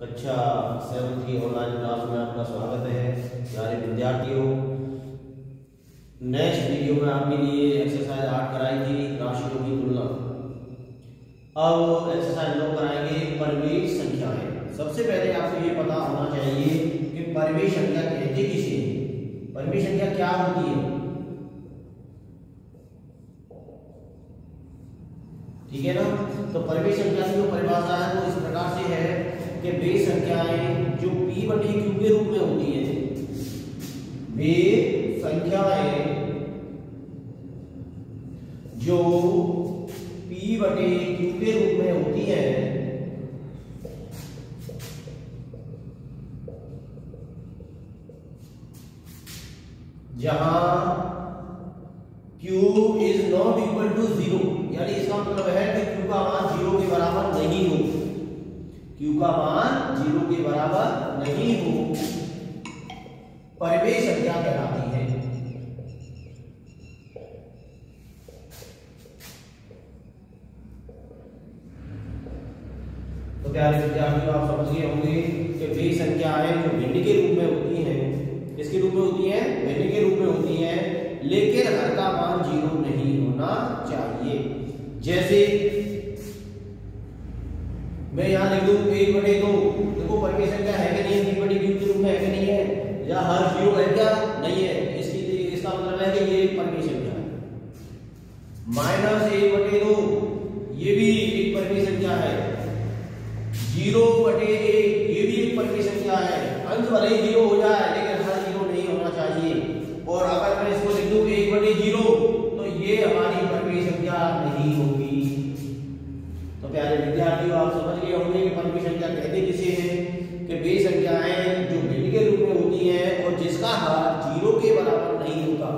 कक्षा 7 की online class में आपका स्वागत है प्यारे विद्यार्थियों। नेक्स्ट वीडियो में आपके लिए एक्सरसाइज 8 कराई थी राशियों की तुलना। अब एक्सरसाइज 9 कराएंगे परिमेय संख्याएं। सबसे पहले आपको ये पता होना चाहिए कि परिमेय संख्या कहते किसे हैं। परिमेय संख्या क्या होती है, ठीक है ना। तो परिमेय संख्या की जो परिभाषा है वो इस प्रकार से है कि वे संख्याएं जो p बटे q के रूप में होती है, वे संख्याएं जो p बटे q के रूप में होती है जहां q is not equal to 0, यानी इसका मतलब है कि q का मान 0 के बराबर नहीं हो, q का मान 0 के बराबर नहीं हो, परिमेय संख्या कहलाती है। तो प्यारे विद्यार्थियों, आप समझ गए होंगे कि वे संख्याएं जो भिन्न के रूप में होती हैं, किसके रूप में होती हैं, भिन्न के रूप में होती हैं, लेकिन हर का मान 0 नहीं होना चाहिए। जैसे मैं यहां लिख दूं 1/2, देखो परिमेय संख्या है कि नहीं, p बटे q के रूप में है कि नहीं है, या हर 0 है क्या, नहीं है, इसका मतलब है कि ये परिमेय संख्या है। -1/2 ये भी एक परिमेय संख्या है। 0/1 ये भी एक परिमेय संख्या है। अंश भले ही 0 हो जाए लेकिन हर 0 नहीं होना चाहिए। और अगर मैं इसको लिख दूं 1/0 तो ये हमारी परिमेय संख्या नहीं होगी। तो प्यारे विद्यार्थियों, आप समझ गए होंगे कि परिमेय संख्या कहते किसे हैं कि वे संख्याएं जो भिन्न के रूप में होती हैं और जिसका हर 0 के बराबर नहीं होता।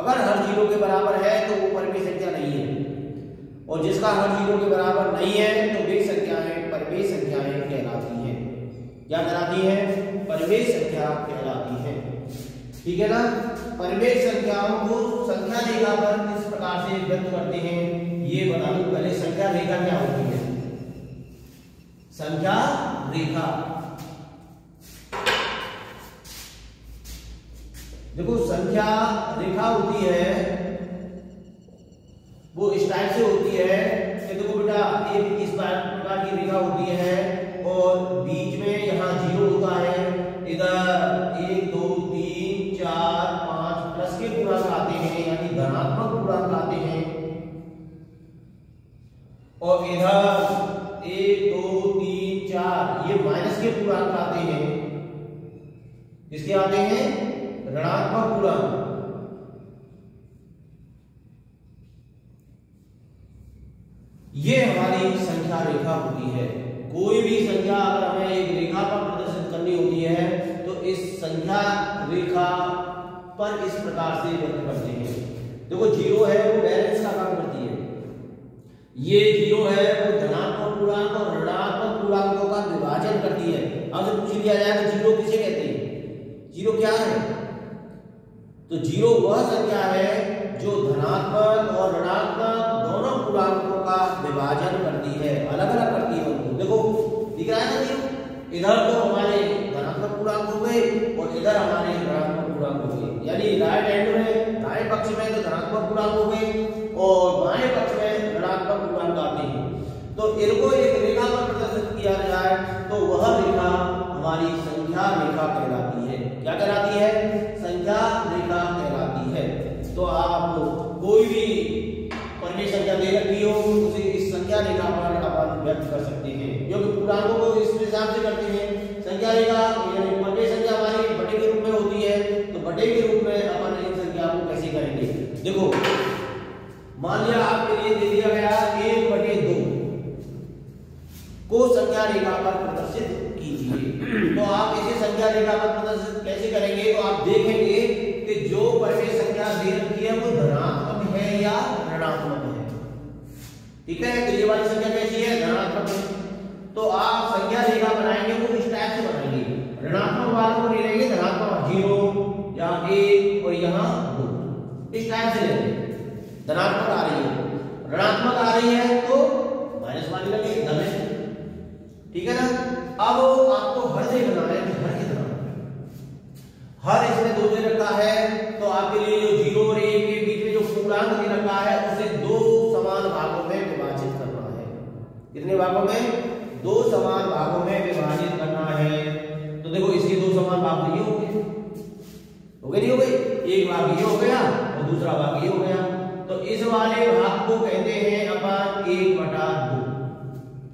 अगर हर 0 के बराबर है तो वो परिमेय संख्या नहीं है, और जिसका हर 0 के बराबर नहीं है तो वे संख्याएं परिमेय संख्याएं कहलाती हैं। क्या कहलाती हैं? परिमेय संख्या कहलाती है, ठीक है ना। परिमेय संख्याओं को संख्या रेखा पर किस प्रकार से व्यक्त करते हैं ये बता दूं। पहले संख्या रेखा क्या होती है। संख्या रेखा, देखो संख्या रेखा होती है वो इस टाइप से होती है कि देखो बेटा, एक इस प्रकार की रेखा होती है और बीच में यहाँ 0 होता है, इधर 1 2 3 4 5 प्लस के पूर्णांक आते हैं, यानी धनात्मक पूर्णांक आते हैं, और इधर 1 2 3 4 ये माइनस के पूर्णांक आते हैं। किसके आते हैं? ऋणात्मक पूर्णांक। ये हमारी संख्या रेखा होती है। कोई भी संख्या अगर हमें एक रेखा पर प्रदर्शित करनी होती है तो इस संख्या रेखा पर इस प्रकार से व्यक्त करते हैं। देखो 0 है वो बैलेंस का काम करती है, ये 0 है वो धनात्मक पूर्णांक और ऋणात्मक पूर्णांकों का विभाजन करती है। अब से पूछ लिया जाए कि 0 किसे कहते हैं, 0 क्या है, तो 0 वह संख्या है जो धनात्मक और ऋणात्मक दोनों पूर्णांकों का विभाजन करती है, अलग अलग करती है उनको। देखो दिख रहा है ना 0, इधर तो हमारे धनात्मक पूर्णांक हो गए और इधर हमारे ऋणात्मक पूर्णांक हो गए, यानी राइट हैंड में दाएं पक्ष में तो धनात्मक पूर्णांक हो गए और बाएं पक्ष में ऋणात्मक पूर्णांक आते हैं। तो इनको एक रेखा पर प्रदर्शित किया जाए तो वह रेखा हमारी संख्या रेखा कहलाती है। क्या कहलाती है? संख्या रेखा कहलाती है। तो आप कोई भी परिमेय संख्या दे रखी हो उसे इस संख्या रेखा पर अपन व्यक्त कर सकते हैं, क्योंकि पूर्णांकों को इस हिसाब से करते हैं। संख्या रेखा यानी परिमेय संख्या हमारी बटे के रूप में होती है, तो बटे के रूप में अपन इन संख्या को कैसे करेंगे। देखो मान लिया आपके लिए दे दिया गया 1/2 को संख्या रेखा पर प्रदर्शित कीजिए। तो आप इसे संख्या रेखा पर प्रदर्शित कैसे करेंगे, तो आप देखेंगे कि जो परिमेय संख्या दे रखी है वो धनात्मक है या ऋणात्मक है, ठीक है। तो ये वाली संख्या कैसी है? धनात्मक है। तो आप संख्या रेखा बनाएंगे वो इस टाइप से बनाएंगे, ऋणात्मक वालों को नहीं लेंगे, धनात्मक 0 या 1 और यहाँ 2 इस टाइप से लेंगे। धनात्मक आ रही है, ऋणात्मक आ रही है तो माइनस वाली लगेगी, धन है। ठीक है ना। अब आपको हर देखना है कि हर कितना, हर इसमें 2 दे रखा है, तो आपके लिए जो 0 और 1 के बीच में जो पूर्णांक दे रखा है उसे 2 समान भागों में विभाजित करना है। कितने भागों में? 2 समान भागों में विभाजित करना है। तो देखो इसके 2 समान भाग तो ये हो गए, नहीं हो गए? एक भाग ये हो गया और दूसरा भाग ये हो गया। तो इस वाले भाग को कहते हैं अपन 1/2।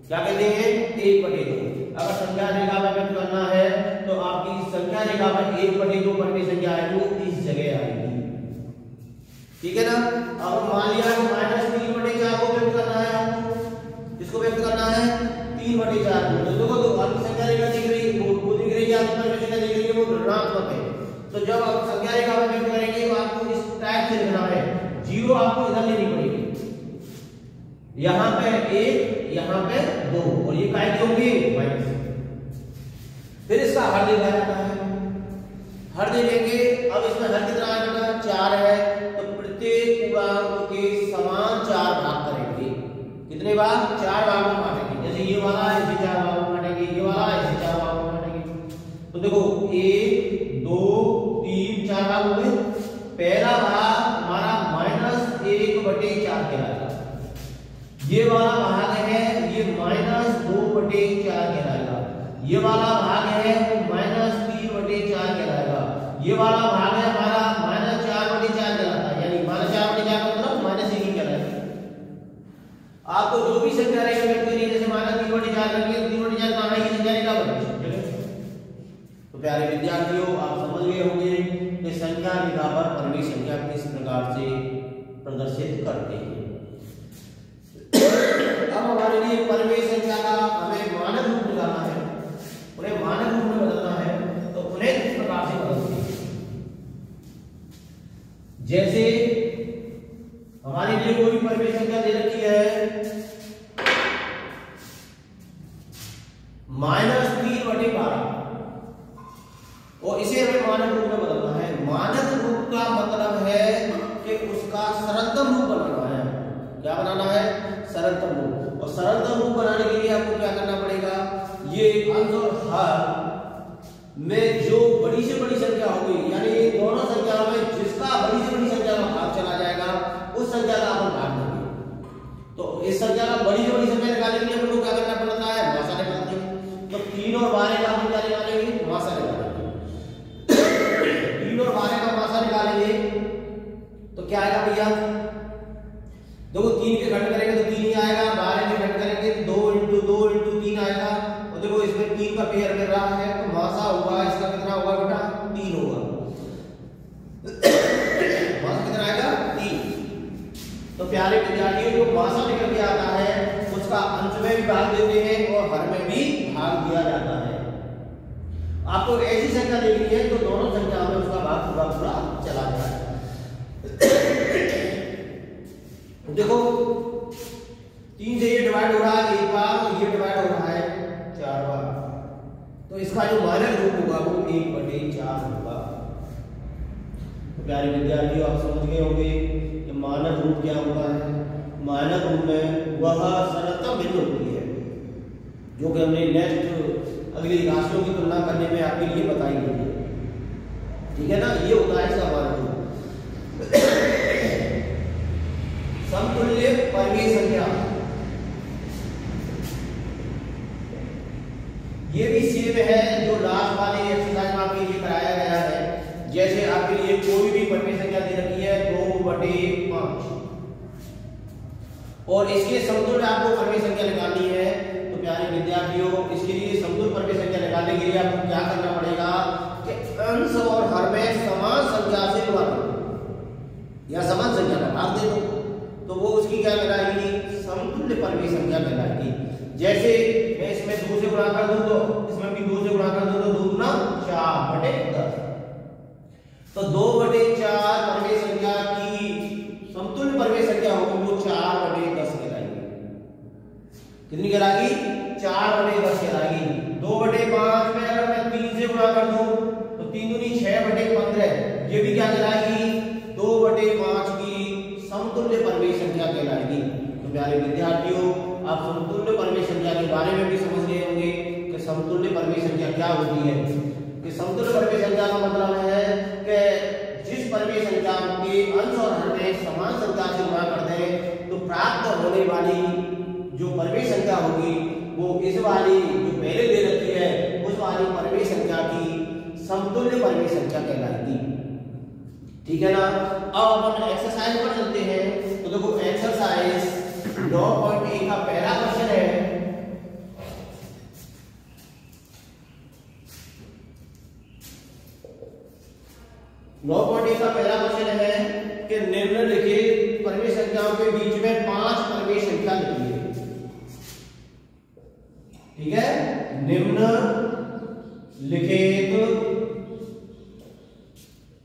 क्या कहते हैं? 1/2। अगर संख्या रेखा में व्यक्त करना है तो आपकी संख्या रेखा में 1/2 पर भी संख्या आएगी, वो इस जगह आएगी। ठीक है ना। अब मान लिया -3/4 को व्यक्त करना है आपको। किसको व्यक्त करना है? 3/4 को। तो देखो तो आपकी संख्या रेखा दिख रही है, वो दिख रही है, आपको पर संख्या दिख रही है, वो ऋणात्मक है। तो जब आप संख्या रेखा में व्यक्त करेंगे तो आपको इस टाइप से लिखना है। 0 आपको इधर लेनी पड़ेगी, यहां पे 1, यहां पे 2, और ये काय की होंगी? माइनस। फिर इसका हर देखा जाता है, हर देखेंगे। अब इसमें हर कितना आएगा? 4 है। तो प्रत्येक पूर्णांक के समान 4 भाग करेंगे। कितने भाग? 4 भागों में बांटेंगे। जैसे ये वाला इसे 4 भागों में बांटेंगे, ये वाला इसे 4 भागों में बांटेंगे। तो देखो 1 2 3 4 भाग हो गए। पहला भाग हमारा -1/4 कहलाएगा। ये वाला भाग है ये -2/4 कहलाएगा। ये वाला भाग है वो -3/4 कहलाएगा। ये वाला भाग है हमारा -4/4 कहलाता है, यानी -4/4 का मतलब -1 ही कहलाएगा। आपको जो भी संख्या रेखा व्यक्त करनी है, जैसे -3/4 करके 3/4 कहां है? ये संख्या रेखा बनेगी। तो प्यारे विद्यार्थियों, आप समझ गए होंगे कि संख्या रेखा पर परिमेय संख्या किस प्रकार से प्रदर्शित करते हैं। अब हमारे लिए परिमेय संख्या का हमें मानक रूप निकालना है, उन्हें मानक रूप में बदलना है। तो उन्हें किस प्रकार से बदलते हैं? जैसे हमारे लिए कोई परिमेय संख्या दे रखी है -3/12, और इसे हमें मानक रूप में बदलना है। मानक रूप का मतलब है कि उसका सरलतम रूप बनाना है। क्या बनाना है? सरलतम रूप। और सरलतम रूप बनाने के लिए आपको क्या करना पड़ेगा? ये अंश और हर में जो बड़ी से बड़ी संख्या होगी, यानी दोनों संख्याओं में जिसका बड़ी से बड़ी संख्या में भाग चला जाएगा उस संख्या का अपन भाग देंगे। तो इस संख्या का बड़ी से बड़ी संख्या निकालने के लिए अपन को क्या करना पड़ता है? मासा निकालते हैं। तो 3 और 12 का हम क्या निकालेंगे? मासा निकालेंगे। 3 और 12 का मासा निकालेंगे तो क्या आएगा भैया? देखो 3 के घट करेंगे तो 3 ही आएगा, 12 के घट करेंगे 2 × 2 × 3 आएगा। और देखो इसमें 3 का पेयर मिल रहा है, तो मासा होगा इसका कितना होगा बेटा? 3 होगा। मासा कितना आएगा? 3। तो प्यारे विद्यार्थियों, जो मासा निकल के आता है उसका अंश में भी भाग देते हैं और हर में भी भाग दिया जाता है। आपको ऐसी संख्या देखनी है तो दोनों संख्या में उसका भाग पूरा पूरा चला जाए। देखो 3 से ये डिवाइड हो रहा है 1 बार, और ये डिवाइड हो रहा है 4 बार। तो इसका जो मानक रूप होगा वो 1/4 होगा। तो प्यारे विद्यार्थियों, आप समझ गए होंगे कि मानक रूप क्या होता है। मानक रूप में वह सरलतम बिंदु होती है जो कि हमने नेक्स्ट अगली राशियों की तुलना करने में आपके लिए बताई गई है। ठीक है ना। ये होता है इसका मानक रूप। समतुल्य परिमेय संख्या, ये भी सेम है जो लास्ट वाले एक्सरसाइज में आपके लिए कराया गया है। जैसे आपके लिए कोई भी परिमेय संख्या दे रखी है 2/5, और इसके समतुल्य आपको परिमेय संख्या निकालनी है। तो प्यारे विद्यार्थियों, इसके लिए समतुल्य परिमेय संख्या निकालने के लिए आपको क्या करना पड़ेगा कि अंश और हर में समान संख्या से गुणा करो या समान संख्या का भाग दे दो, तो वो उसकी क्या कहलाएगी? समतुल्य परिमेय संख्या कहलाएगी। जैसे मैं इसमें 2 से गुणा कर दूं तो इसमें भी 2 से गुणा कर दूं तो 2 × 4/10। तो 2/4 परिमेय संख्या की समतुल्य परिमेय संख्या होगी वो 4/10 कहलाएगी। कितनी कहलाएगी? 4/10 कहलाएगी। 2/5 में अगर मैं 3 से गुणा कर दूं तो 3 दूनी 6/15, ये भी क्या कहलाएगी? 2/5 की समतुल्य परिमेय संख्या कहलाएगी। तो प्यारे विद्यार्थियों, आप समतुल्य परिमेय संख्या के बारे में भी समझ गए होंगे संख्या होती है। कि समतुल्य परमेय संख्या का मतलब है कि जिस परमेय संख्या के अंश और हर में समान संख्या से गुणा कर दें तो प्राप्त होने वाली जो परमेय संख्या होगी वो इस वाली जो पहले दे रखी है उस वाली परमेय संख्या की समतुल्य परमेय संख्या कहलाएगी। ठीक है ना। अब अपन एक्सरसाइज पर चलते हैं। तो देखो एक्सरसाइज 9.1 का पहला क्वेश्चन है। का पहला क्वेश्चन है कि निम्नलिखित परमेय संख्याओं के बीच में 5 परमेय संख्या लिखिए। ठीक है। निम्नलिखित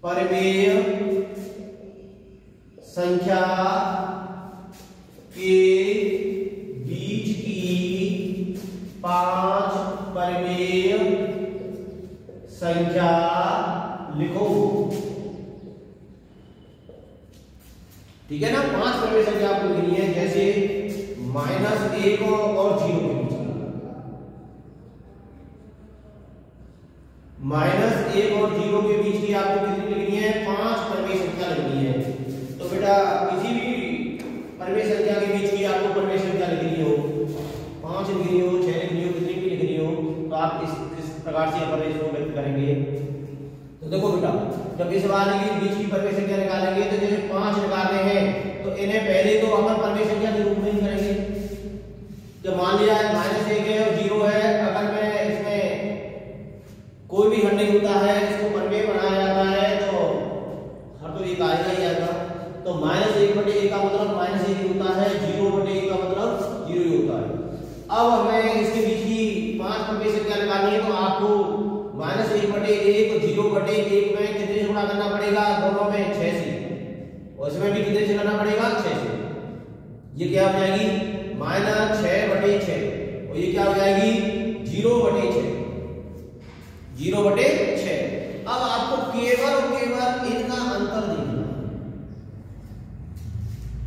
परमेय संख्या के बीच की 5 परमेय संख्या लिखो। ठीक है ना। 5 परमेय संख्या आपको लिखनी है, जैसे -1 और 0 के बीच की, -1 और 0 के बीच की आपको कितनी लिखनी है? 5 परमेय संख्या लिखनी है। तो बेटा किसी भी परमेय संख्या के बीच की आपको परमेय संख्या लिखनी हो, 5 लिखनी हो, 6 लिखनी हो, कितनी भी लिखनी हो, तो आप इस प्रकार से अपन इसको व्यक्त करेंगे। तो देखो बेटा जब इस वाले के बीच की परमेय संख्या निकालेंगे तो जैसे 5 निकालने हैं तो इन्हें पहले तो अपन परमेय संख्या के रूप में ही करेंगे। जब मान लिया -1 है और 0 है, अगर मैं इसमें कोई भी हर नहीं होता है इसको परमेय बनाया जाता है तो हर तो एक आएगा ही आएगा। तो -1/1 का मतलब -1 ही होता है, 0/1 का मतलब 0 ही होता है। अब हमें इसके बीच की 5 परमेय संख्या निकालनी है तो आपको -1/1 0/1 में कितने से गुणा करना पड़ेगा? दोनों में 6 से, और इसमें भी कितने से करना पड़ेगा? 6 से। ये क्या हो जाएगी? -6/6, और ये क्या हो जाएगी? 0/6, 0/6। अब आपको केवल और केवल इनका अंतर देखना है।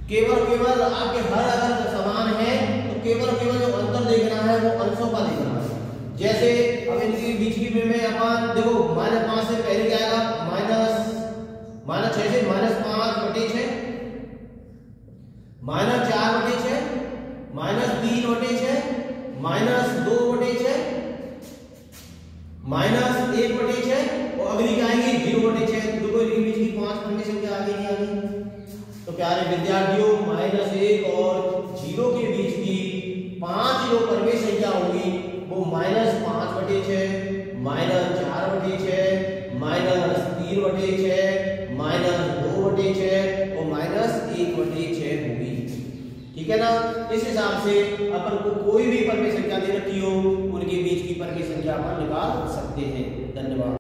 केवल आपके हर अगर समान है तो केवल जो अंतर देखना है वो अंशों का देखना है। जैसे अब इनके बीच की में अपन देखो -5 से पहले क्या आएगा? -6 से -5/6, -4/6, -3/6, -2/6, -1/6, और अगली क्या आएगी? 0/6। देखो इनके बीच की 5 परमेय संख्या आ गई। तो प्यारे विद्यार्थियों -1 और 0 के बीच की 5 जो परमेय संख्या होगी वो -5/6, -4/6, -3/6, -2/6 और -1/6 होगी। ठीक है ना। इस हिसाब से अपन को कोई भी परमेय संख्या दे रखी हो उनके बीच की परमेय संख्या अपन निकाल सकते हैं।